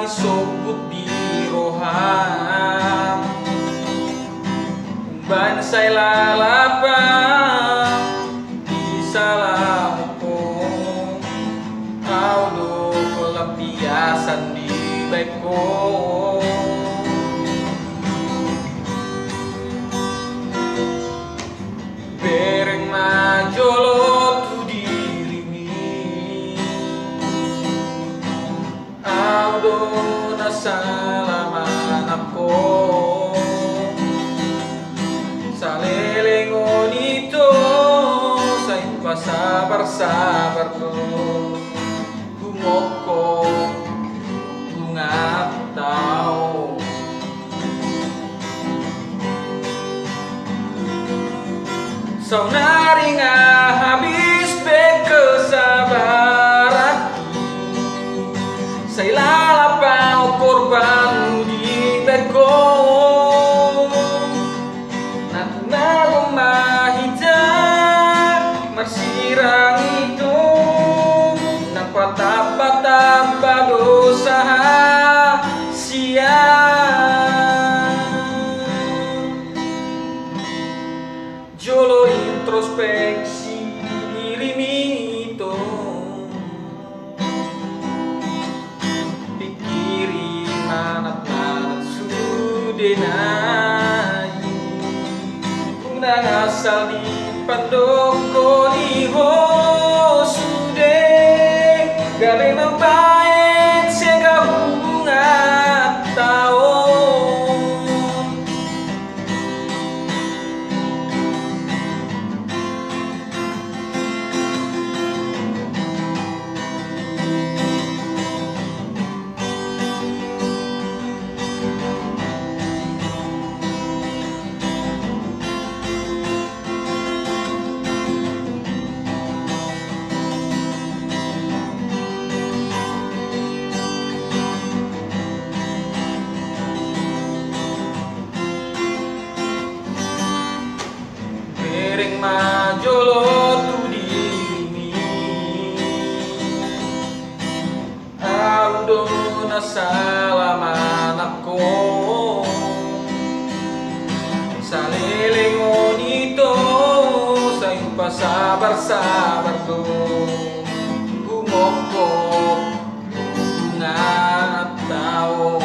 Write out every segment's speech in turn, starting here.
isobut di roham bansai lalapang di salah hukum audo pelampiasan di baikku bereng majolo tu dirimi audo nasalaman ako salelengon ito sa sabar-sabar ko gumoko gungap tao sau nari nga habis be kesabaran sa ilalapang korban di beko natuna mahija marsirang itu nang patapa-tapa dosa sia jolo introspeksi dirimu itu pikiri manat-manat sudenai unang asal di pandoko liho sude gabe mabayad sega hubungan taon bereng majolo tu dirimi audo nasalaman ako salelengon ito sa iyong pasabar-sabar ko gumoko bunga tao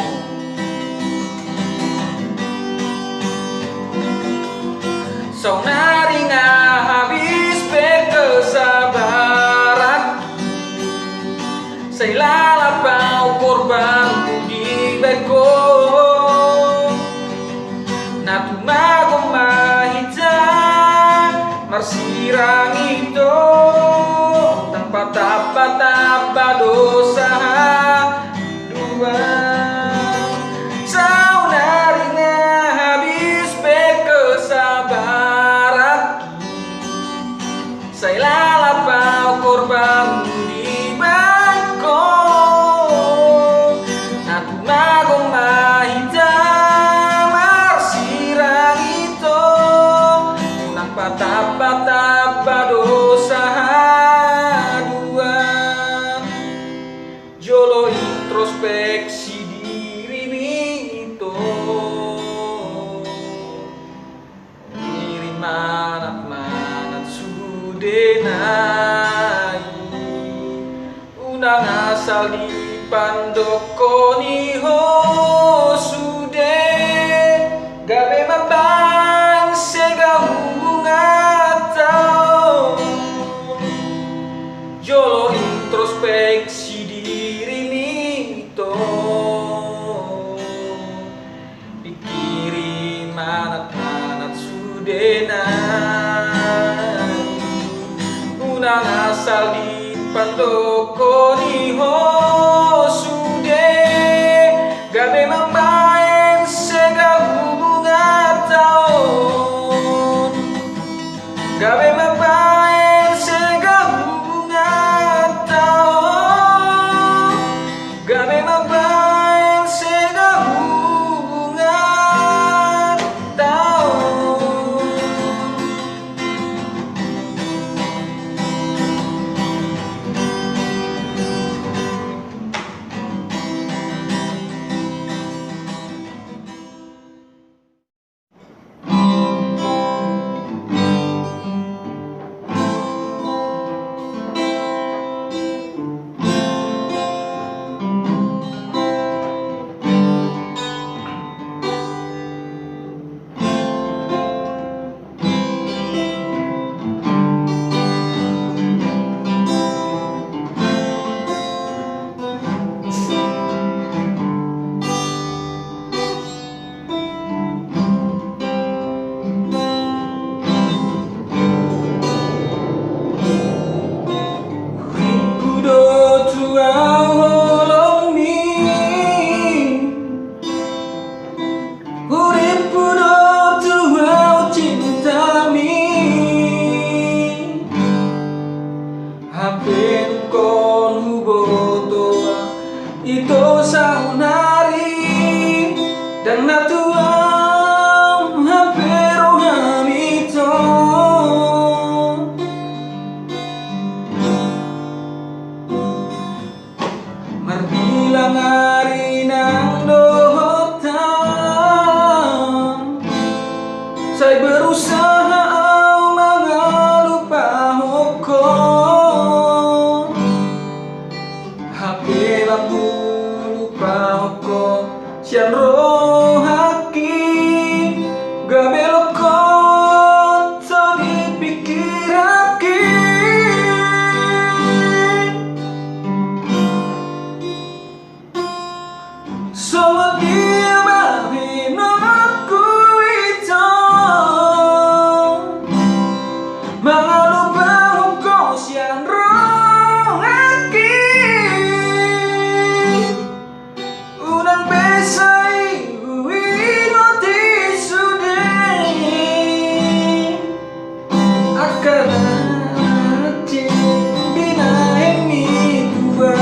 sau nari nga habis berkesabaran sa ilalapang korban di beko na tumagong mahija marsirang ito ng patapa-tapa dosa dua sau nari nga habis berkesabaran sa ilalapang korban di bangko na tumagong mahija marsirang ito ng patapa-tapa dosa dua jolo introspeksi diri itu diri manat-manat sudenai unang asal di pandoko niho sude gabe mabang sega hubungan tao jolo introspeksi diri itu pikiri manat-manat sudenai unang asal di pandoko niho sude gabe mambaen sega hubungan taon gabe mambaen sega hubungan taon gabe mambaen sega hubungan taon natuang pero hamito marbilang ari ng dohotan sa'y berusaha ang mga lupahok ko hapilang lupahok ko siyan rohaki gabelok ko tawid pikiraki so dia bahin aku itu mga lupahok ko siyan rohaki unang besay uinoti sude akanati binahemi tua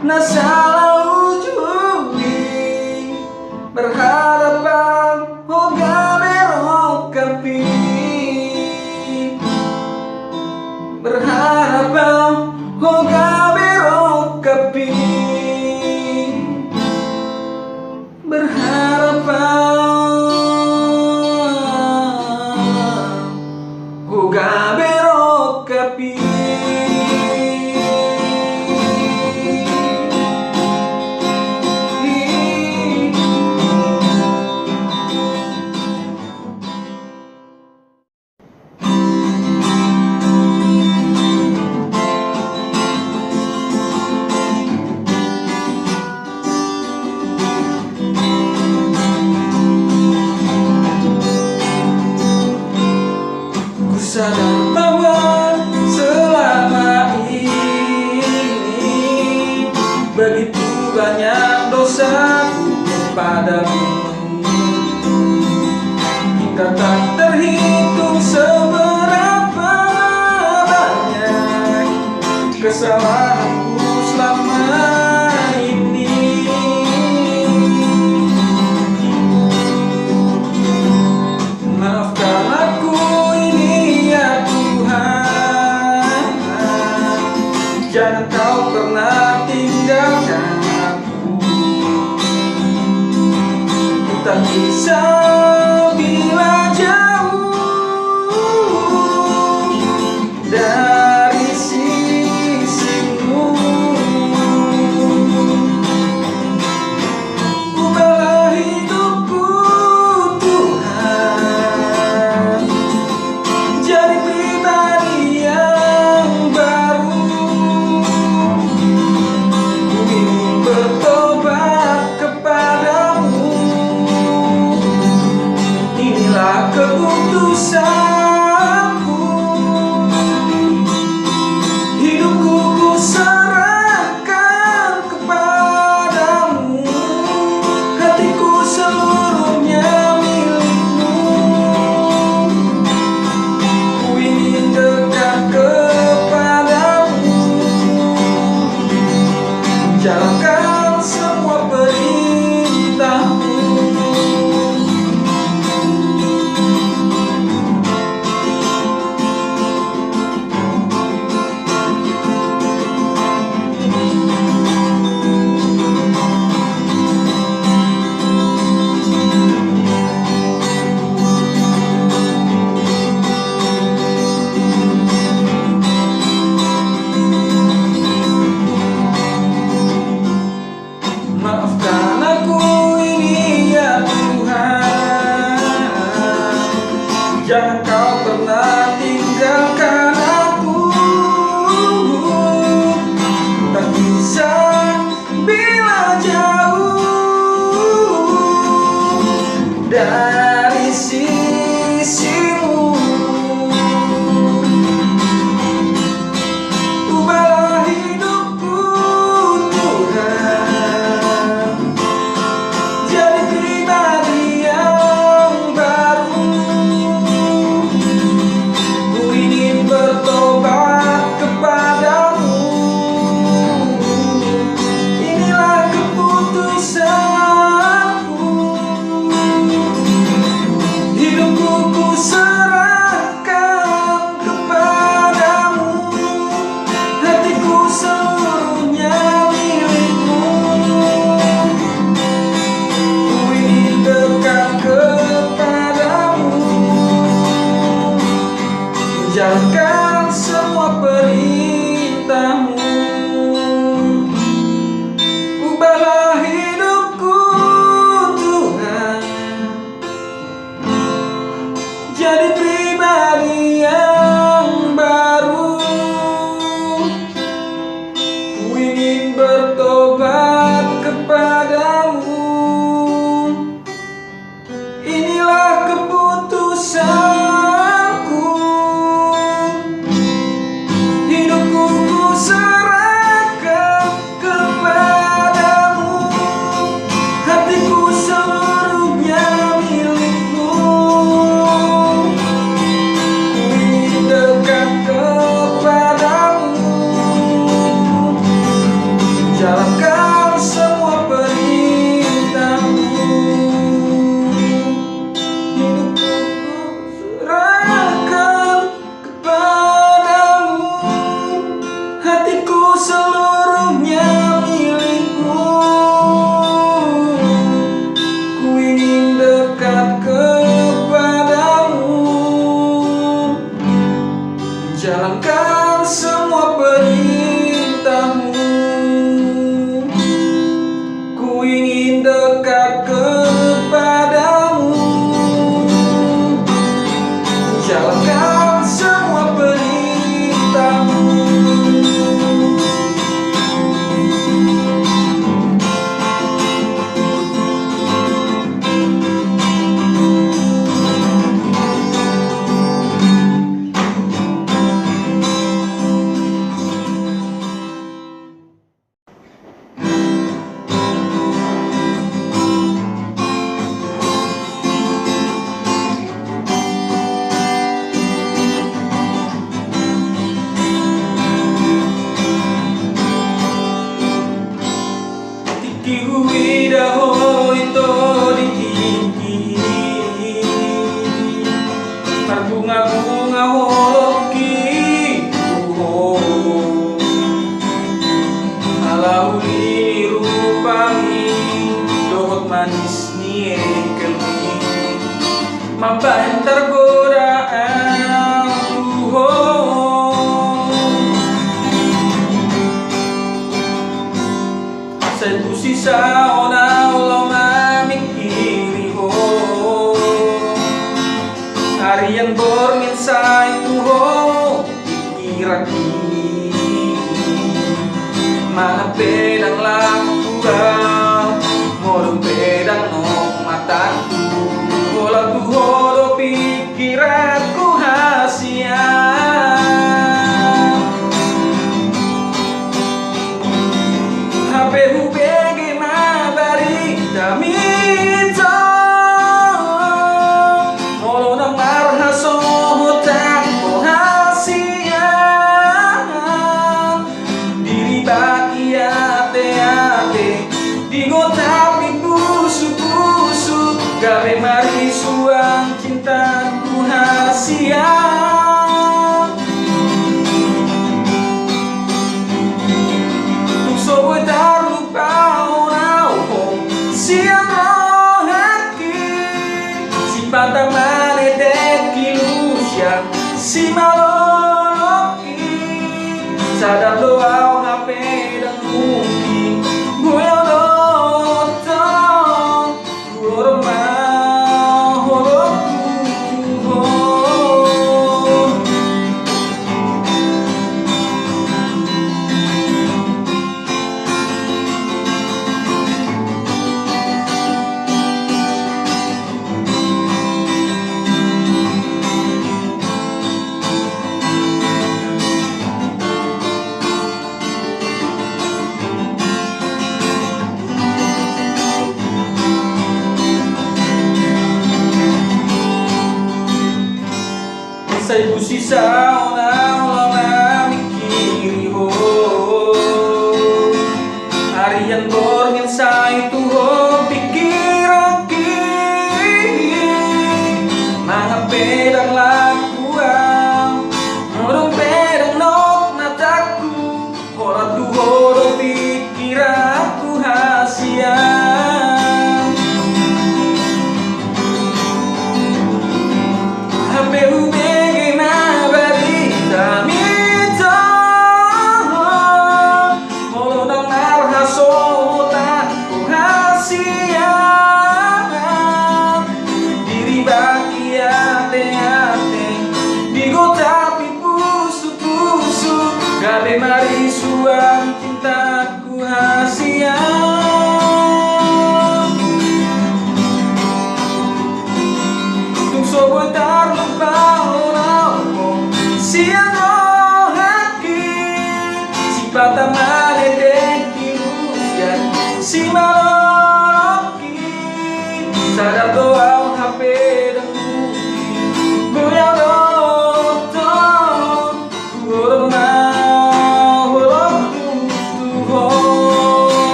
Nasalah ujungi berharapan hoga berok kapi berharapan hoga berok kapi berharapan hoga berok kapi. Sadar bahwa selama ini begitu banyak dosaku padamu, hingga tak terhitung seberapa banyak kesalahanku selama ini. Maafkan bisa bila jauh dari sisimu. Ubahlah hidupku Tuhan, jadi pribadi yang baru. Ku ingin bertobat kepadamu. Inilah keputusanku. Hidupku ku serahkan kepadamu. Hatiku seluruhnya milikmu. Ku ingin dekat kepadamu. Jalankan semua perintahmu. Maafkan aku ini ya Tuhan, jangan kau pernah tinggalkan aku. Tak bisa bila jauh dari sisimu. Ubahlah hidupku Tuhan, jadi pribadi yang baru. Ku ingin bertobat kepadamu. Inilah keputusanku. Hidupku ku serahkan kepadamu. Hatiku seluruhnya milikmu. Ku ingin dekat kepadamu. Jalankan semua perintahmu. Ubahlah hidupku Tuhan, jadi pribadi yang baru. Ku ingin bertobat kepadamu. Inilah keputusanku. Hidupku ku serahkan kepadamu. Hatiku seluruhnya milikmu. Ku ingin dekat kepadamu. Jalankan semua perintahmu. Hidupku ku serahkan kepadamu. Hatiku seluruhnya milikmu. Ku ingin dekat kepadamu. Jalankan semua perintahmu. Ku ingin dekat kepadamu. Jalankan semua perintahmu. Bunga-bunga hoki alau ni rupangi dohot manis ni ekel saona ulo mamikiri ho Harian bormin sa itu ho Pikiraki Mga pedang lakuan Modong pedang nok mataku Wala tuhodo pikiranku hasian HPUPG mabarita mito Molo ng marhaso takbo hasian Diri baki ate-ate Digo tapi pusu-pusu Gabe marisu ang cintaku hasian Tukso boy terlupa orang siang rohaki Si patang maledek ilusya Si maloloki Sadar doa HP dan mungkin Gue dotong Gue remah Holoku Sa ibu sisa ona ulang mikiri ho Harian borngin sa itu ho pikiraki Mga pedang lakuan Modong pedang nok nataku Horat tuhodo pikiranku hasian HPUPG Gabe marisu ang cintaku hasian Tung sobo terlupa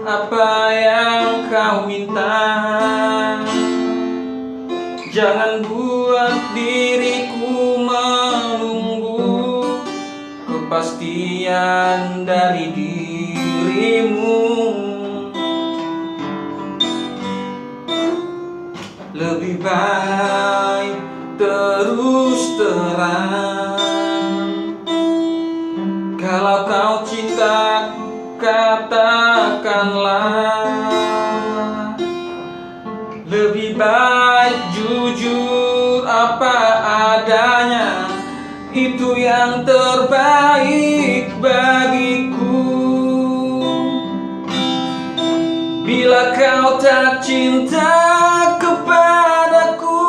apa yang kau minta. Jangan buat diriku menunggu kepastian dari dirimu. Lebih baik terus terang. Kalau kau cinta, katakanlah. Lebih baik jujur apa adanya, itu yang terbaik bagiku. Bila kau tak cinta kepadaku,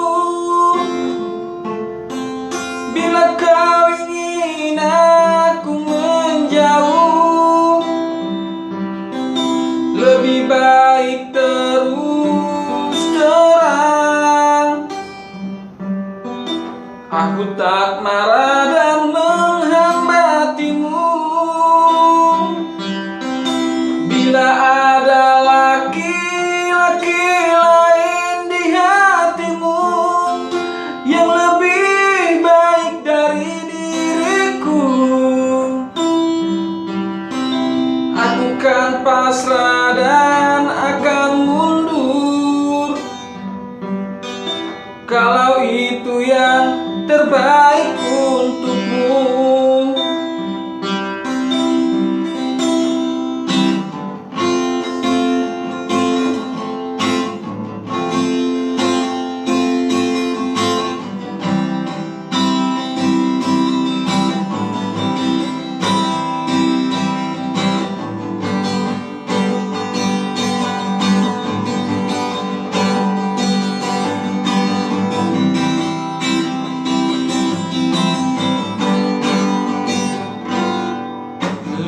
bila kau ingin aku menjauh, lebih baik terus terang. Aku tak marah dan menghambatimu. Bila ada laki-laki lain di hatimu yang lebih baik dari diriku, aku kan pasrah dan akan mundur. Kalau itu yang terbaik untukmu.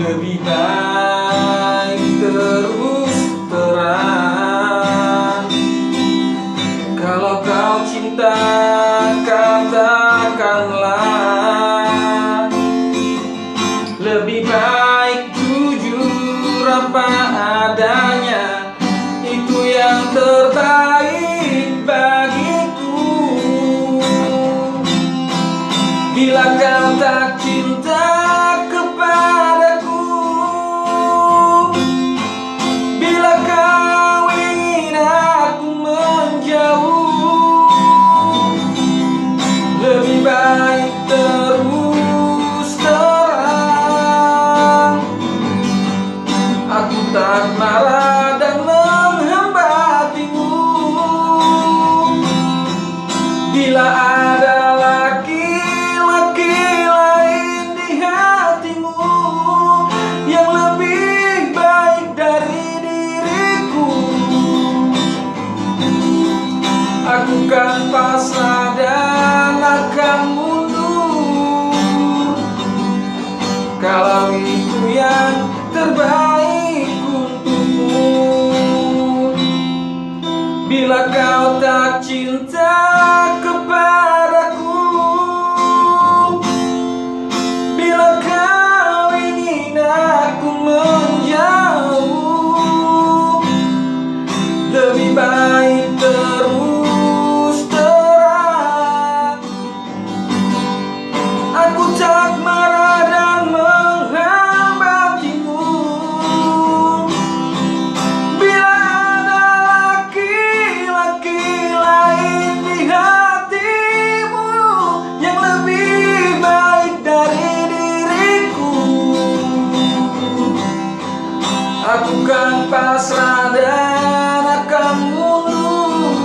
Lebih baik terus terang. Kalau kau cinta, katakanlah. Lebih baik jujur apa adanya, itu yang terbaik bagiku. Bila kau tak cinta kepadaku, bila kau ingin aku menjauh, lebih baik terus terang. Aku tak marah dan menghambatimu. Bila ada laki-laki lain di hatimu yang lebih baik dari diriku, aku kan pasrah dan akan mundur. Kalau itu yang terbaik untukmu. Bila kau tak cinta kepadaku, bila kau ingin aku menjauh, lebih baik terus terang. Aku tak marah dan menghambatimu. Bila ada laki-laki lain di hatimu yang lebih baik dari diriku, aku kan pasrah dan akan mundur.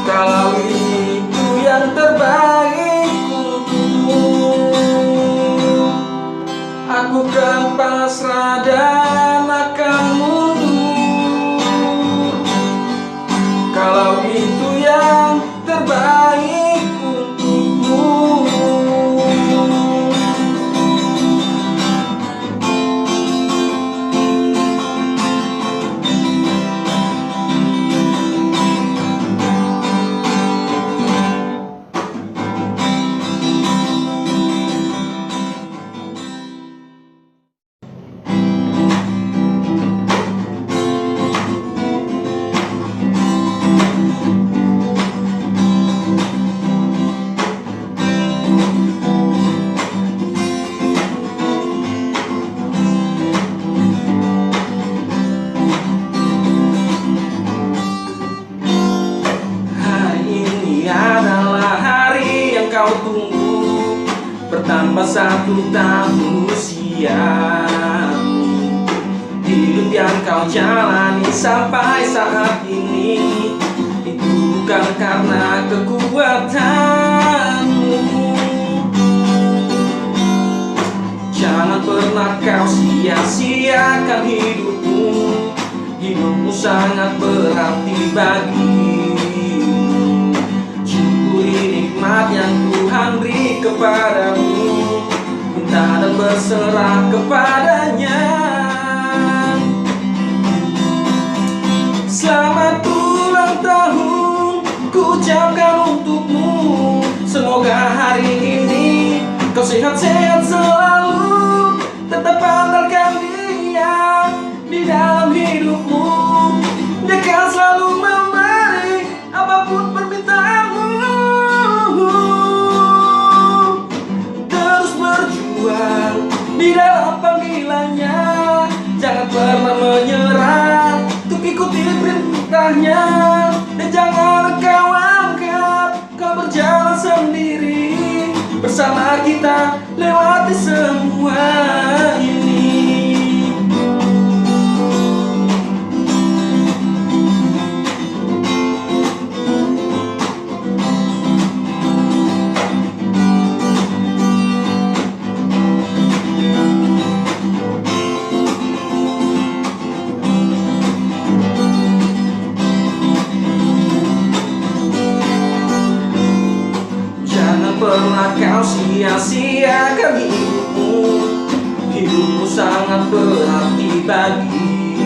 Kalau itu yang terbaik untukmu, aku kan pasrah dan akan mundur. Kalau itu yang terbaik untukmu. aku tahu usiamu. Hidup yang kau jalani sampai saat ini itu bukan karena kekuatanmu. Jangan pernah kau sia-siakan hidupmu. Hidupmu sangat berarti bagimu. Syukuri nikmat yang Tuhan beri kepadamu. Minta dan berserah kepadanya. Selamat ulang tahun ku ucapkan untukmu. Semoga hari ini kau sehat-sehat selalu. Tetap andalkan Dia di dalam hidupmu. Dia akan selalu memberi apapun permintaanmu. Terus berjuang di dalam panggilannya. Jangan pernah menyerah untuk ikuti perintahnya. Dan jangan kau anggap kau berjalan sendiri. Bersama kita lewati semua ini. Pernah kau sia-siakan hidupmu. Hidupmu sangat berarti bagimu.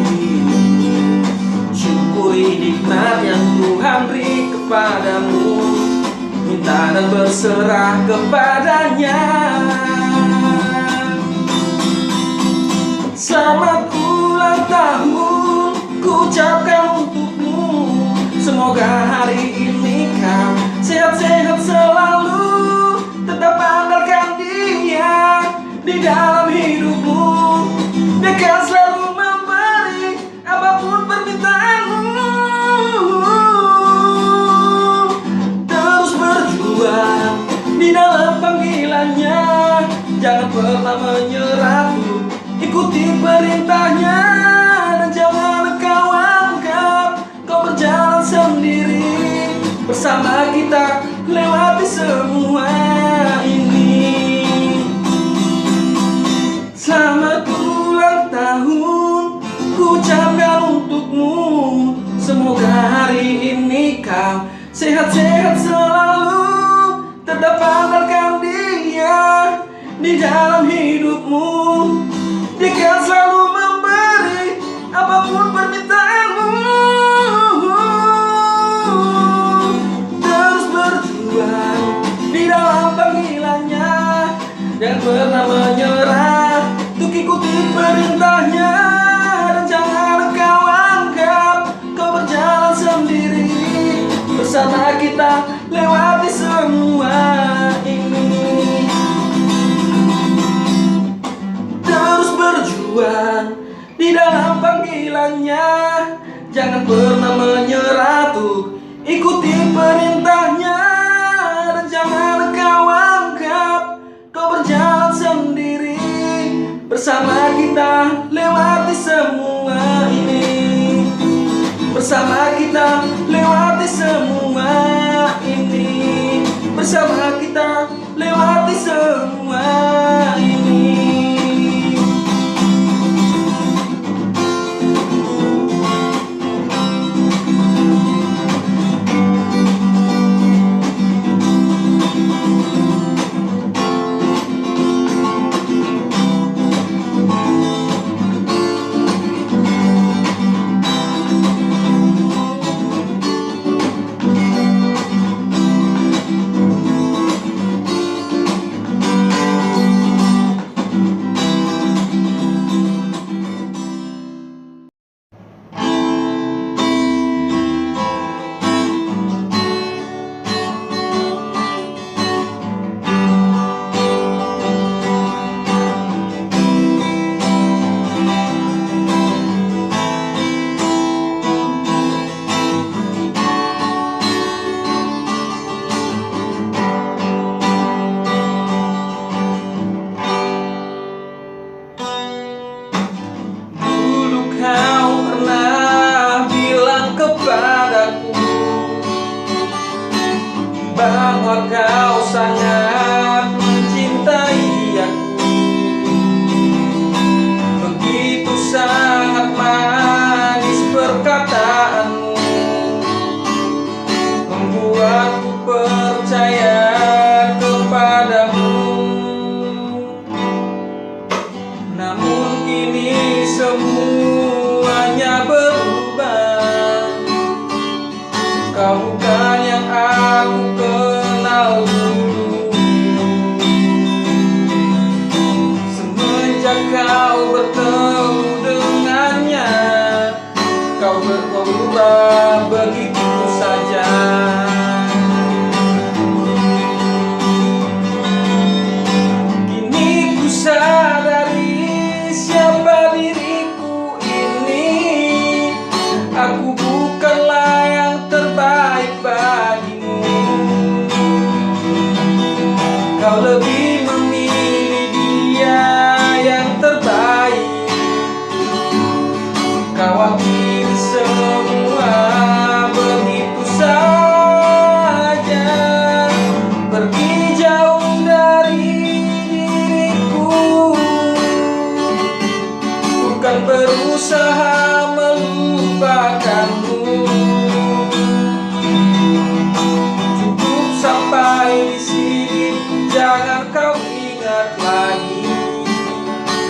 Syukuri nikmat yang Tuhan beri kepadamu. Minta dan berserah kepadanya. Selamat ulang tahun ku ucapkan untukmu. Semoga hari ini kau sehat-sehat selalu. Tetap andalkan Dia di dalam hidupmu. Dia akan selalu memberi apapun permintaanmu. Terus berjuang di dalam panggilannya. Jangan pernah menyerah, ikuti perintahnya. Dan jangan kau anggap kau berjalan sendiri. Bersama kita lewati semua ini. Selamat ulang tahun ku ucapkan untukmu. Semoga hari ini kau sehat-sehat selalu. Tetap andalkan Dia di dalam hidupmu. Dia akan selalu memberi apapun permintaanmu. Di dalam panggilannya. Jangan pernah menyerah untuk ikuti perintahnya. Dan jangan kau anggap kau berjalan sendiri. Bersama kita lewati semua ini. Terus berjuang di dalam panggilannya. Jangan pernah menyerah untuk ikuti perintahnya. Jangan kau anggap kau berjalan sendiri. Bersama kita lewati semua ini. Bersama kita lewati semua ini. Bersama kita lewati semua ini. bahwa kau sangat mencintai aku. Begitu sangat manis perkataanmu, membuatku percaya kepadamu. Namun kini semuanya berubah. Kau bukan yang aku kenal dulu. Semenjak kau bertemu dengannya, kau berubah begitu saja. Kini ku sadari siapa diriku ini. Aku bukanlah yang terbaik bagimu. Kau lebih memilih dia yang terbaik. Kau akhiri semua begitu saja. Pergi jauh dari diriku. Bukan berusaha melupakanmu. Cukup sampai di sini, jangan kau ingat lagi.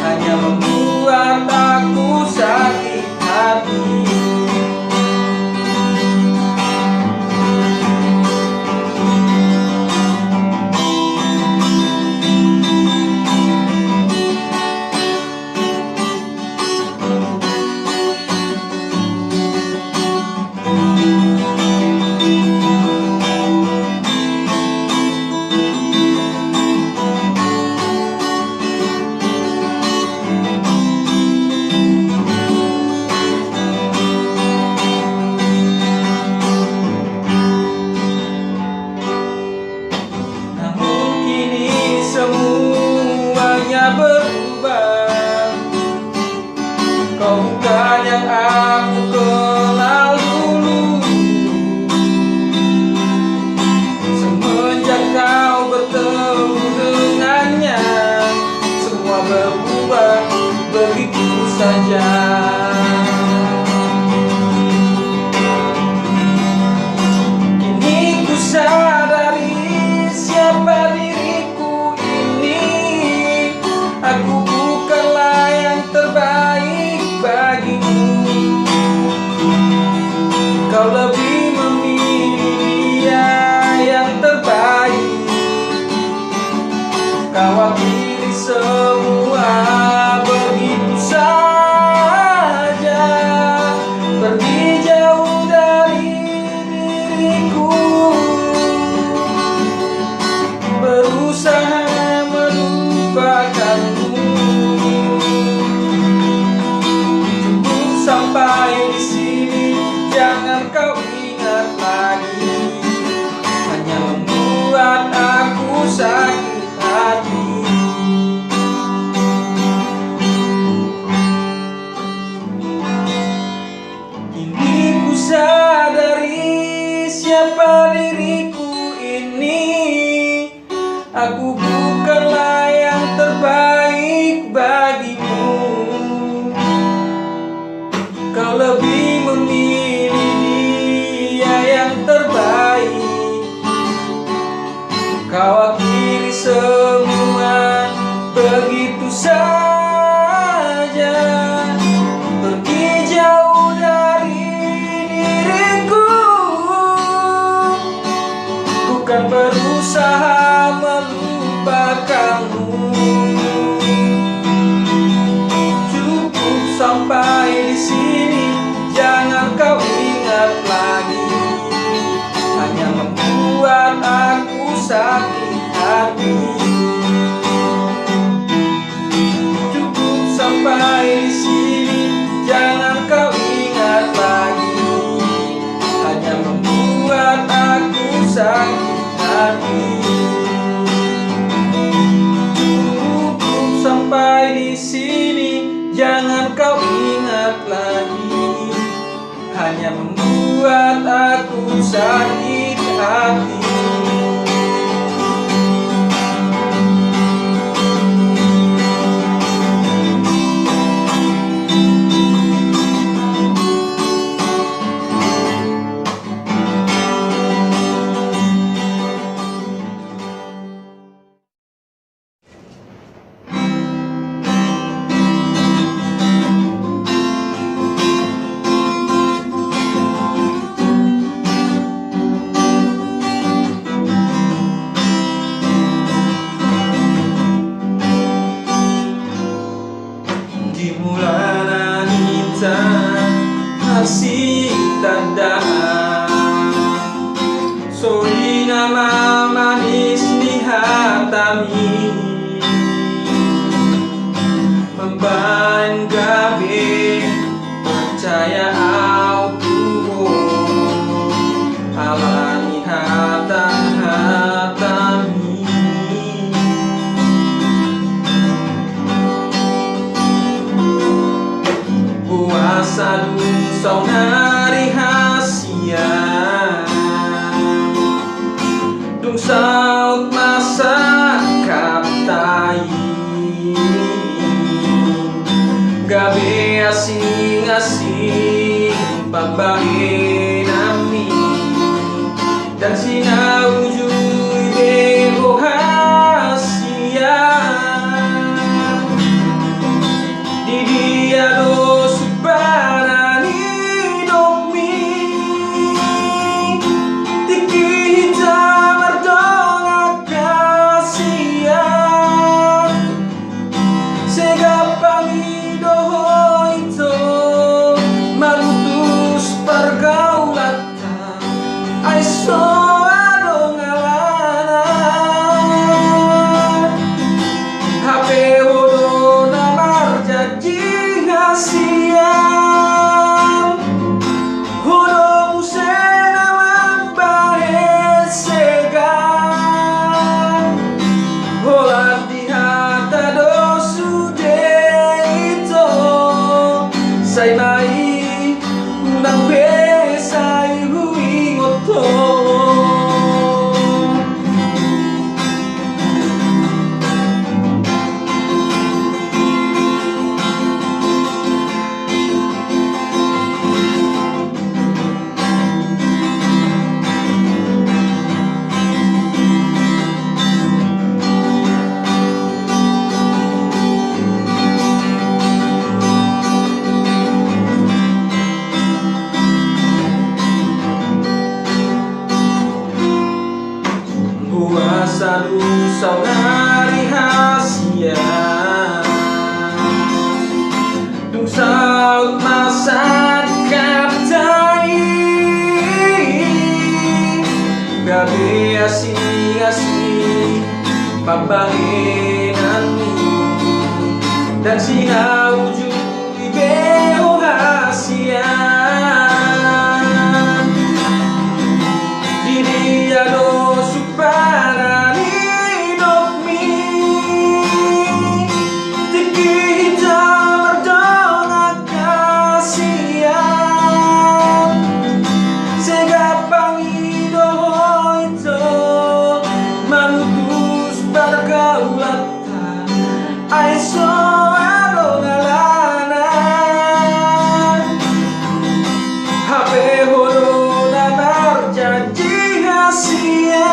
Hanya membuat aku sakit hati. Semuanya berubah. Kau bukan yang aku kenal dulu. Semenjak kau bertemu dengannya, semua berubah begitu saja. Kini ku sadari siapa diriku ini. Aku bukanlah yang terbaik bagimu. Kau lebih memilih dia yang terbaik. Kau akhiri semua begitu saja. Pergi jauh dari diriku. Berusaha melupakanmu. Cukup sampai di sini, jangan kau ingat lagi. Hanya membuat aku sakit hati. Kini ku sadari siapa diriku ini. Aku bukanlah yang terbaik bagimu. Kau lebih memilih dia yang terbaik. Kau akhiri semua begitu saja. Pergi jauh dari diriku. Bukan berusaha melupakanmu. Cukup sampai di sini, jangan kau ingat lagi. Hanya membuat aku sakit hati. Cukup sampai di sini, jangan kau ingat lagi. Hanya membuat aku sakit hati. Cukup sampai di sini, jangan kau ingat lagi. Hanya membuat aku sakit hati. kita masih tanda. Sori nama manis di hatami memban gabe percaya au tuho alani hatami puasa dusau nari hasia dung saut masa kaptai gabe asing-asing pambahe nami dan sinaujui bebo hasia di dia do subarani domi tiki hitam ardonga kasia segapang so adong alana HP wodo namar janji ngasian wodo muse nama bahe segan holat di hata do sude ito say mai unang besay hui ngoto. Puasa dusau nari hasia dung saut masa kaptai gabe asing-asing pambahe nami dan sinaujui beo hasia di dia do subarani domi tiki hitam ardonga kasian segapang idoho itu manutus pergaulatan aiso adong alana HP hodo namar janji hasian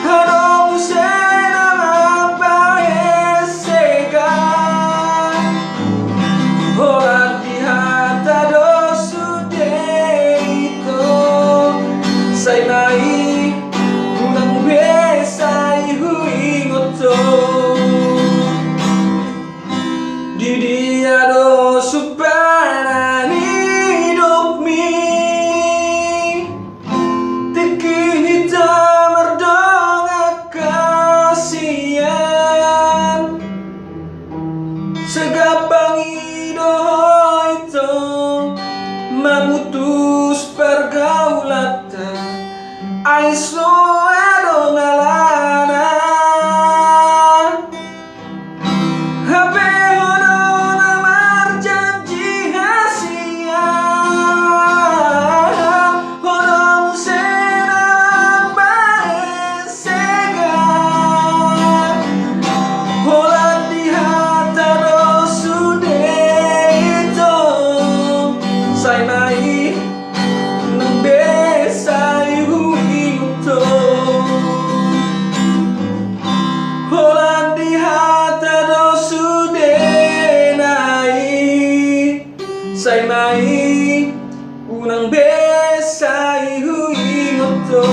hadong senama bae segan holat di hata do sude ito say mai unang besay hui ngoto di dia do subarani domi tiki hitam ardonga kasian segapang idoho itu memutus pergaulatan aiso adong alana HP hodo namar janji hasian hodo musena bae segan holat di hata do sude ito say mai nang besay hui uto holat di hata do sude nai say mai unang besay hui ngoto.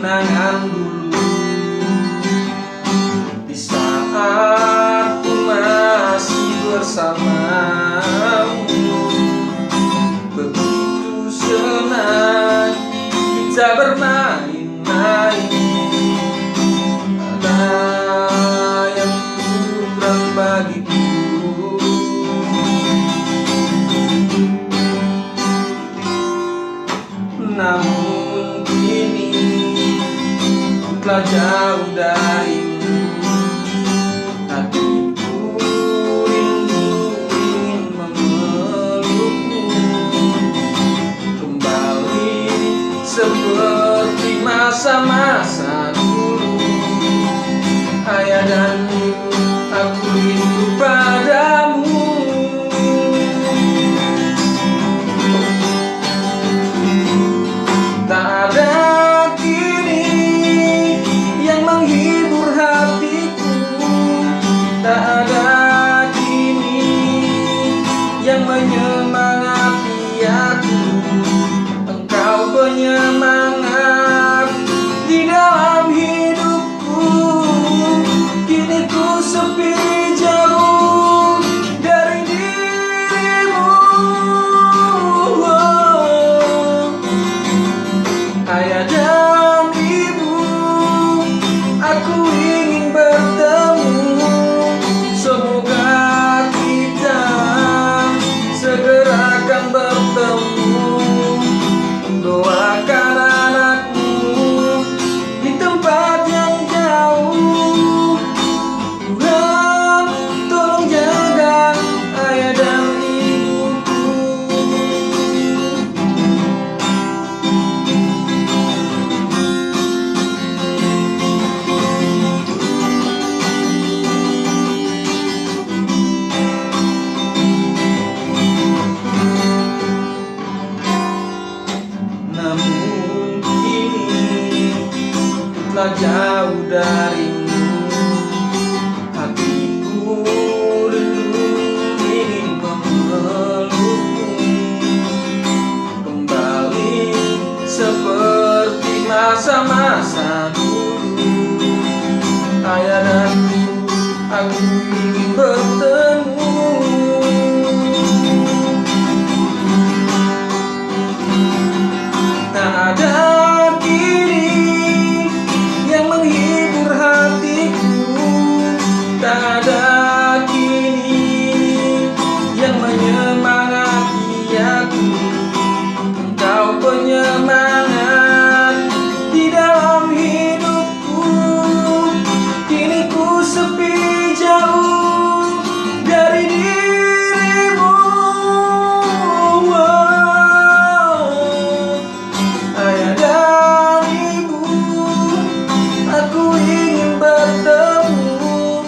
kenangan dulu, di saat ku masih bersamamu. Begitu senang kita bermain-main, ada yang kurang bagiku. Namun kini telah jauh darimu, hatiku rindu ingin memelukmu kembali seperti masa-masa dulu. Ayah dan ibu, aku rindu padamu. Tak ada kini yang menghibur hatiku, tak ada kini yang menyemangati aku. Engkau penyemangat di dalam hidupku. Kini ku sepi jauh dari dirimu. Ayah dan ibu, aku ingin bertemu. Semoga kita segera akan bertemu. Doakan anakmu di tempat yang jauh. Tuhan tolong jaga ayah dan ibuku. Namun kini telah jauh darimu, hatiku rindu ingin memelukmu kembali seperti masa-masa dulu. Ayah dan ibu, aku ingin bertemu. Tak ada kini yang menghibur hatiku, tak ada kini yang menyemangati aku. Engkau penyemangat di dalam hidupku. Kini ku sepi jauh dari dirimu. Ayah dan ibu, aku ingin bertemu.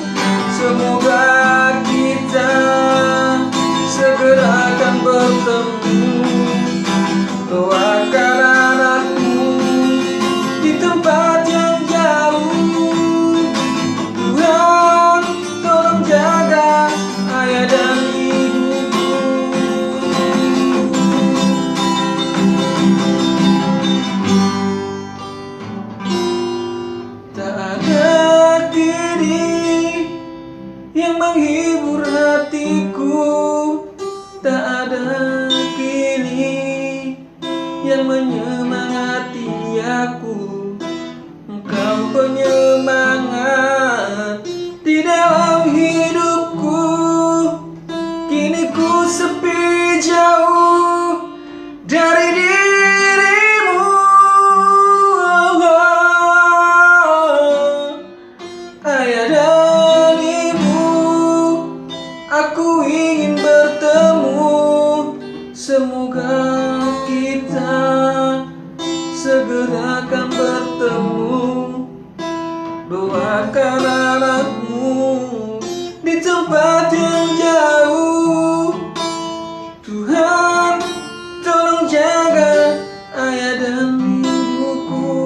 Semoga kita segera akan bertemu. Doakan anakmu di tempat yang jauh. Tuhan tolong jaga ayah dan ibuku. Tak ada kini yang menghibur hatiku, tak ada kini yang menyemangati aku. Engkau penyemangat di dalam hidupku. Kini ku sepi jauh dari dirimu. Ayah dan ibu, aku ingin bertemu. Semoga kita segera akan bertemu. Doakan anakmu di tempat yang jauh. Tuhan tolong jaga ayah dan ibuku.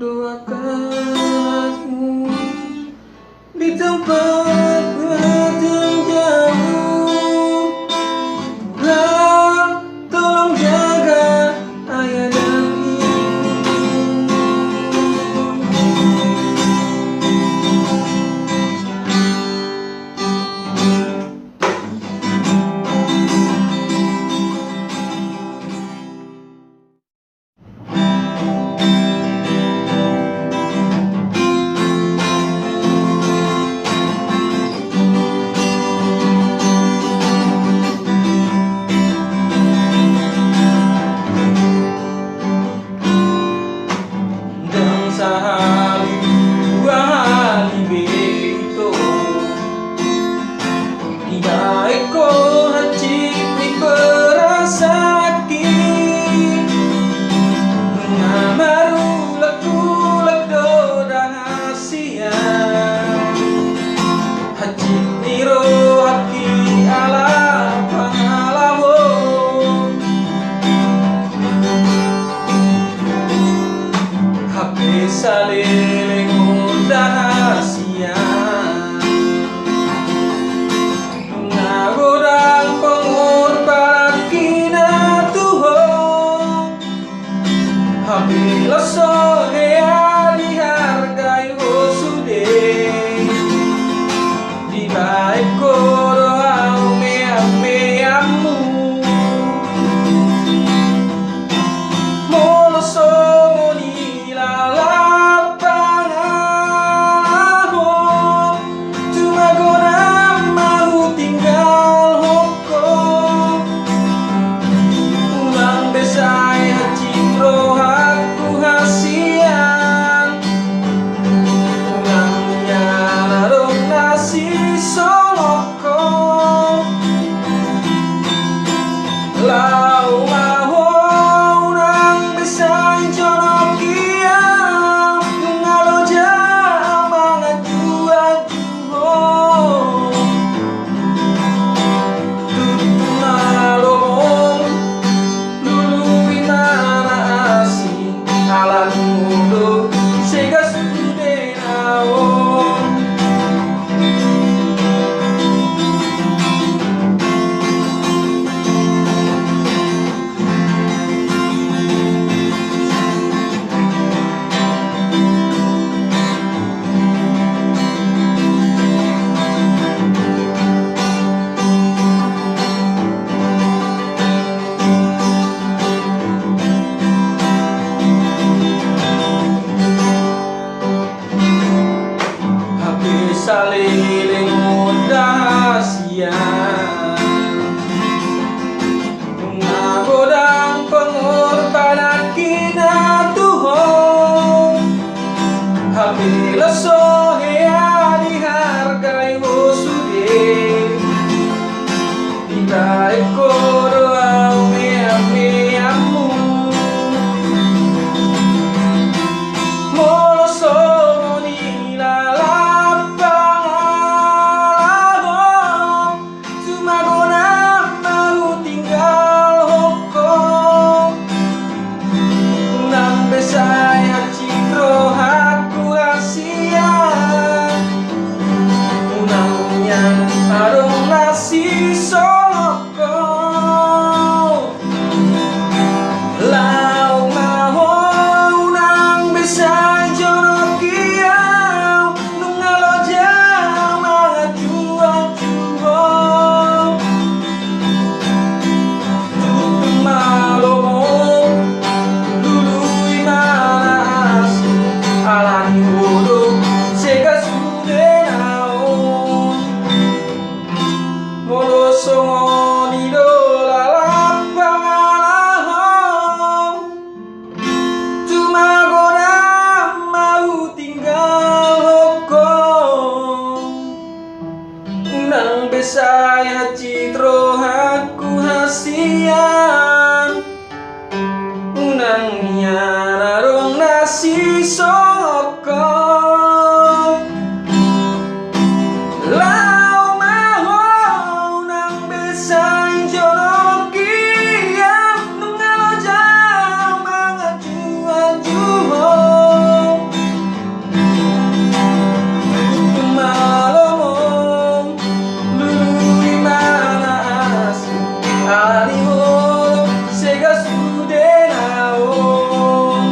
Doakan anakmu di tempat yang jauh. Tuhan tolong jaga aku hasian unangnya narong nasi soloko lau maho unang besai jono kia ngalo jamang jua juho tutunalong lului mana asing alan mudo sega sude naon saliling mudah siang ngagodang pengorbanan kina Tuhan hampir leso hea dihargai wosude kita ekor doa meamu moloso saya citro aku rahasia unangnya arung nasi soloko lau maho unang besai jono kiau nungalo jamang juang juho tutu malomo alani wodo sega sude naon molo songo di dola lapangan cuma gona mau tinggal hukum unang besai citro aku hasian unang nyararong nasi soloko lau maho unang besai jono kia nungalo jamang juang juho tutu malomong lului mana asing alani wodo sega sude naon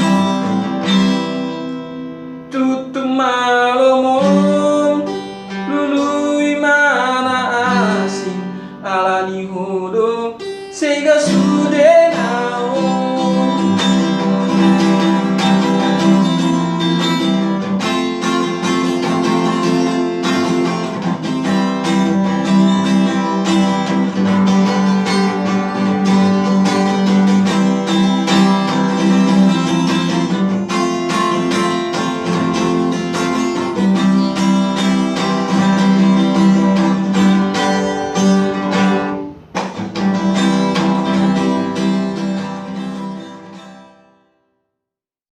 tutu malomong lului mana asing alani hodo sega